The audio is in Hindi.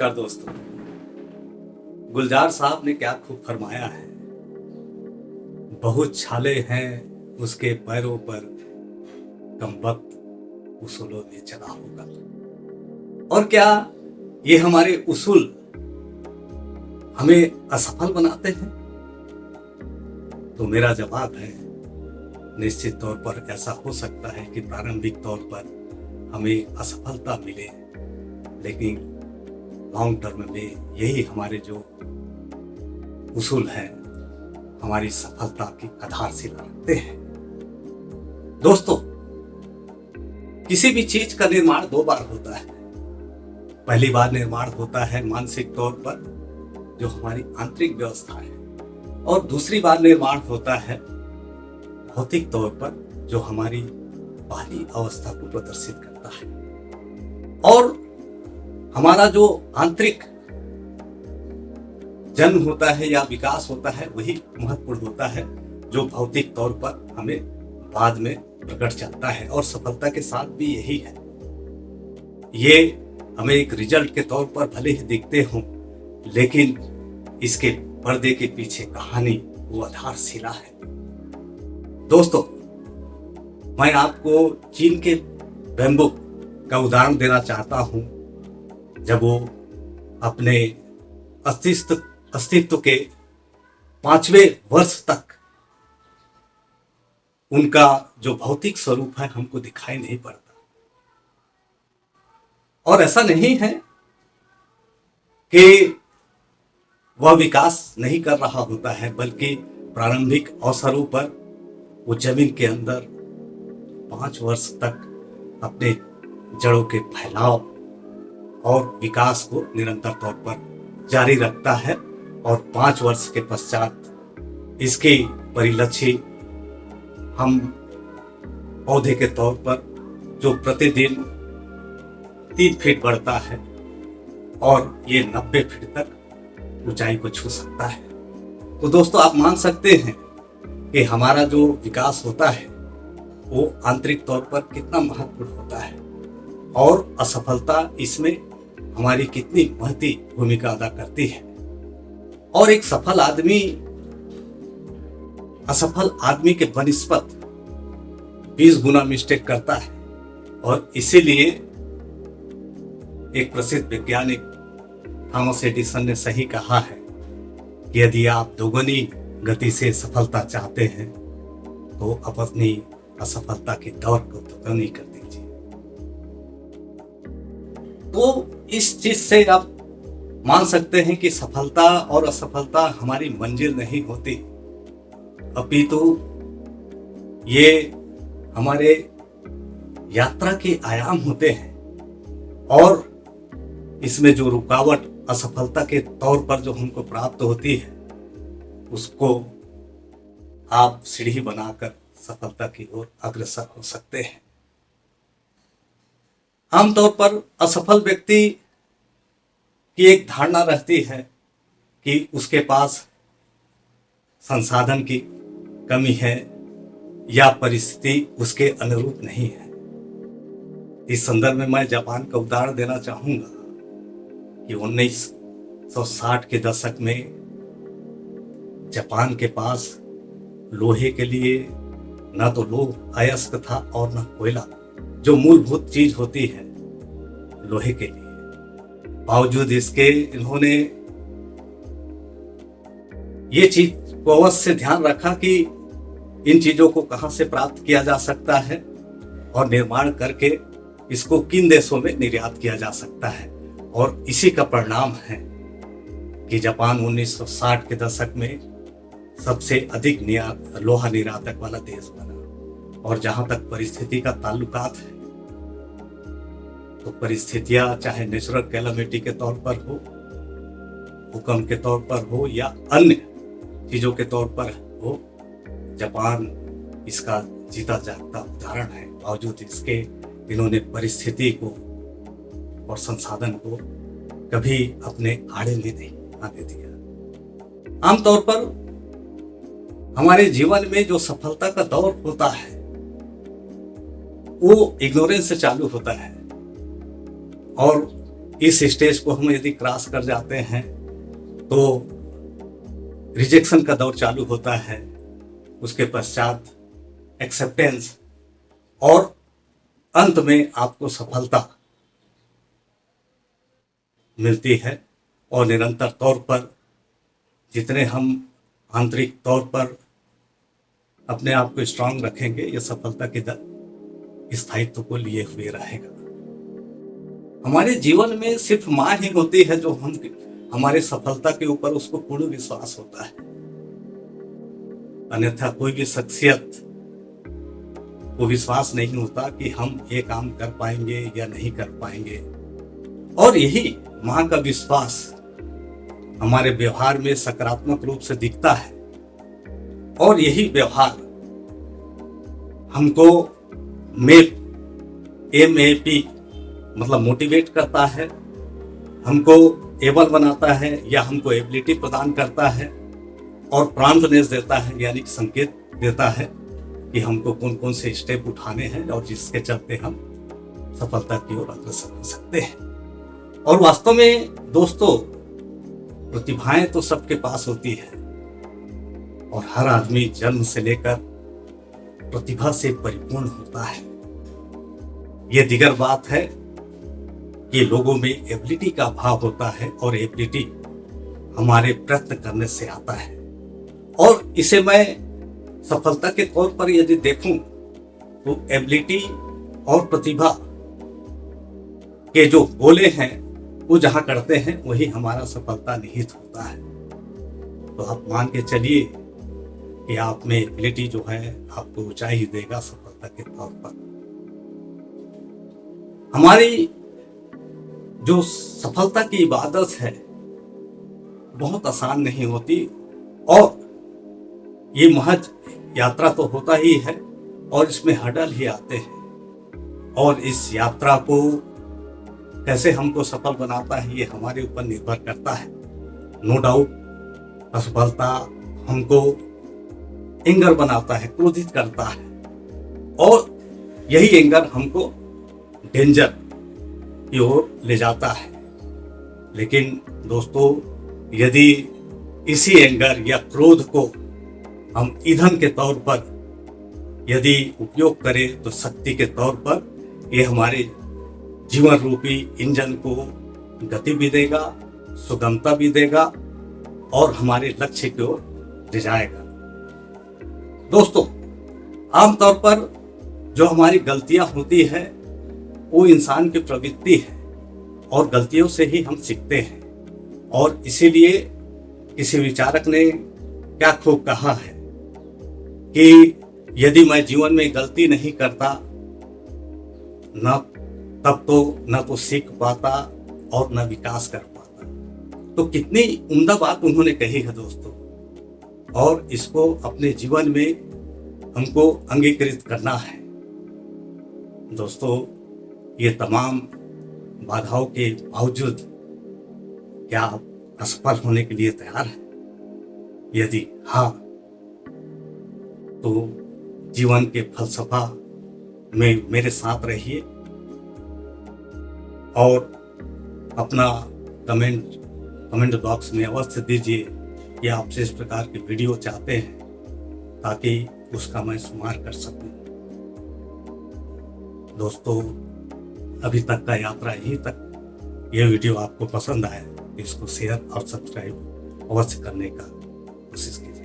नमस्कार दोस्तों। गुलजार साहब ने क्या खूब फरमाया है, बहुत छाले हैं उसके पैरों पर, कम वक्त उसूलों में चला होगा। और क्या ये हमारे उसूल हमें असफल बनाते हैं? तो मेरा जवाब है, निश्चित तौर पर ऐसा हो सकता है कि प्रारंभिक तौर पर हमें असफलता मिले, लेकिन लॉन्ग टर्म में यही हमारे जो उसूल हैं हमारी सफलता की आधारशिला रखते हैं। दोस्तों, किसी भी चीज का निर्माण दो बार होता है। पहली बार निर्माण होता है मानसिक तौर पर, जो हमारी आंतरिक व्यवस्था है, और दूसरी बार निर्माण होता है भौतिक तौर पर, जो हमारी बाहरी अवस्था को प्रदर्शित करता है। और हमारा जो आंतरिक जन्म होता है या विकास होता है वही महत्वपूर्ण होता है, जो भौतिक तौर पर हमें बाद में प्रकट चलता है। और सफलता के साथ भी यही है, ये हमें एक रिजल्ट के तौर पर भले ही दिखते हों, लेकिन इसके पर्दे के पीछे कहानी वो आधारशिला है। दोस्तों, मैं आपको चीन के बैम्बू का उदाहरण देना चाहता हूं। जब वो अपने अस्तित्व के 5वें वर्ष तक उनका जो भौतिक स्वरूप है हमको दिखाई नहीं पड़ता। और ऐसा नहीं है कि वह विकास नहीं कर रहा होता है, बल्कि प्रारंभिक अवसरों पर वो जमीन के अंदर 5 वर्ष तक अपने जड़ों के फैलाव और विकास को निरंतर तौर पर जारी रखता है। और 5 वर्ष के पश्चात इसके परिलक्षित हम पौधे के तौर पर, जो प्रतिदिन 3 फीट बढ़ता है और ये 90 फीट तक ऊंचाई को छू सकता है। तो दोस्तों, आप मान सकते हैं कि हमारा जो विकास होता है वो आंतरिक तौर पर कितना महत्वपूर्ण होता है, और असफलता इसमें हमारी कितनी महती भूमिका अदा करती है। और एक सफल आदमी असफल आदमी के बनिस्पत 20 गुना मिस्टेक करता है। और इसीलिए एक प्रसिद्ध वैज्ञानिक थॉमस एडिसन ने सही कहा है कि यदि आप दोगुनी गति से सफलता चाहते हैं तो अपनी असफलता के दौर को दोगुनी कर दीजिए। तो इस चीज से आप मान सकते हैं कि सफलता और असफलता हमारी मंजिल नहीं होती, अपितु ये हमारे यात्रा के आयाम होते हैं। और इसमें जो रुकावट असफलता के तौर पर जो हमको प्राप्त होती है, उसको आप सीढ़ी बनाकर सफलता की ओर अग्रसर हो सकते हैं। आमतौर पर असफल व्यक्ति की एक धारणा रहती है कि उसके पास संसाधन की कमी है या परिस्थिति उसके अनुरूप नहीं है। इस संदर्भ में मैं जापान का उदाहरण देना चाहूंगा कि 1960 के दशक में जापान के पास लोहे के लिए न तो लोह अयस्क था और न कोयला, जो मूलभूत चीज होती है लोहे के लिए। बावजूद इसके इन्होंने ये चीज को अवश्य ध्यान रखा कि इन चीजों को कहां से प्राप्त किया जा सकता है और निर्माण करके इसको किन देशों में निर्यात किया जा सकता है। और इसी का परिणाम है कि जापान 1960 के दशक में सबसे अधिक लोहा निर्यातक वाला देश बना। और जहां तक परिस्थिति का ताल्लुकात है, तो परिस्थितियां चाहे नेचुरल कैलामिटी के तौर पर हो, भूकंप के तौर पर हो, या अन्य चीजों के तौर पर हो, जापान इसका जीता जागता उदाहरण है। बावजूद इसके इन्होंने परिस्थिति को और संसाधन को कभी अपने आड़े में नहीं आने दिया। आमतौर पर हमारे जीवन में जो सफलता का दौर होता है वो इग्नोरेंस से चालू होता है, और इस स्टेज को हम यदि क्रॉस कर जाते हैं तो रिजेक्शन का दौर चालू होता है, उसके पश्चात एक्सेप्टेंस और अंत में आपको सफलता मिलती है। और निरंतर तौर पर जितने हम आंतरिक तौर पर अपने आप को स्ट्रांग रखेंगे, ये सफलता के स्थायित्व को लिए हुए रहेगा। हमारे जीवन में सिर्फ माँ ही होती है जो हमारे सफलता के ऊपर उसको पूर्ण विश्वास होता है, अन्यथा कोई भी शख्सियत को विश्वास नहीं होता कि हम ये काम कर पाएंगे या नहीं कर पाएंगे। और यही माँ का विश्वास हमारे व्यवहार में सकारात्मक रूप से दिखता है, और यही व्यवहार हमको MAP मतलब मोटिवेट करता है, हमको एबल बनाता है या हमको एबिलिटी प्रदान करता है, और प्रॉम्प्टनेस देता है यानी कि संकेत देता है कि हमको कौन कौन से स्टेप उठाने हैं और जिसके चलते हम सफलता की ओर अग्रसर हो सकते हैं। और वास्तव में दोस्तों, प्रतिभाएं तो सबके पास होती है और हर आदमी जन्म से लेकर प्रतिभा से परिपूर्ण होता है। ये दिगर बात है कि लोगों में एबिलिटी का अभाव होता है, और एबिलिटी हमारे प्रयत्न करने से आता है। और इसे मैं सफलता के तौर पर यदि देखूं तो एबिलिटी और प्रतिभा के जो गोले हैं वो जहां करते हैं वही हमारा सफलता निहित होता है। तो आप मान के चलिए कि आप में एबिलिटी जो है आपको ऊंचाई देगा सफलता के तौर पर। हमारी जो सफलता की इबादत है बहुत आसान नहीं होती, और ये महज यात्रा तो होता ही है और इसमें हर्डल ही आते हैं, और इस यात्रा को कैसे हमको सफल बनाता है ये हमारे ऊपर निर्भर करता है। नो डाउट असफलता हमको एंगर बनाता है, क्रोधित करता है, और यही एंगर हमको डेंजर की ओर ले जाता है। लेकिन दोस्तों, यदि इसी एंगर या क्रोध को हम ईंधन के तौर पर यदि उपयोग करें तो शक्ति के तौर पर ये हमारे जीवन रूपी इंजन को गति भी देगा, सुगमता भी देगा, और हमारे लक्ष्य की ओर ले जाएगा। दोस्तों, आमतौर पर जो हमारी गलतियां होती है वो इंसान की प्रवृत्ति है, और गलतियों से ही हम सीखते हैं। और इसीलिए किसी विचारक ने क्या खूब कहा है कि यदि मैं जीवन में गलती नहीं करता तब तो न तो सीख पाता और न विकास कर पाता। तो कितनी उम्दा बात उन्होंने कही है दोस्तों, और इसको अपने जीवन में हमको अंगीकृत करना है। दोस्तों, ये तमाम बाधाओं के बावजूद क्या आप असफल होने के लिए तैयार हैं? यदि हाँ, तो जीवन के फलसफा में मेरे साथ रहिए, और अपना कमेंट बॉक्स में अवश्य दीजिए कि आपसे इस प्रकार की वीडियो चाहते हैं, ताकि उसका मैं शुमार कर सकूं। दोस्तों, अभी तक का यात्रा यहीं तक। यह वीडियो आपको पसंद आया तो इसको शेयर और सब्सक्राइब अवश्य करने का कोशिश कीजिए।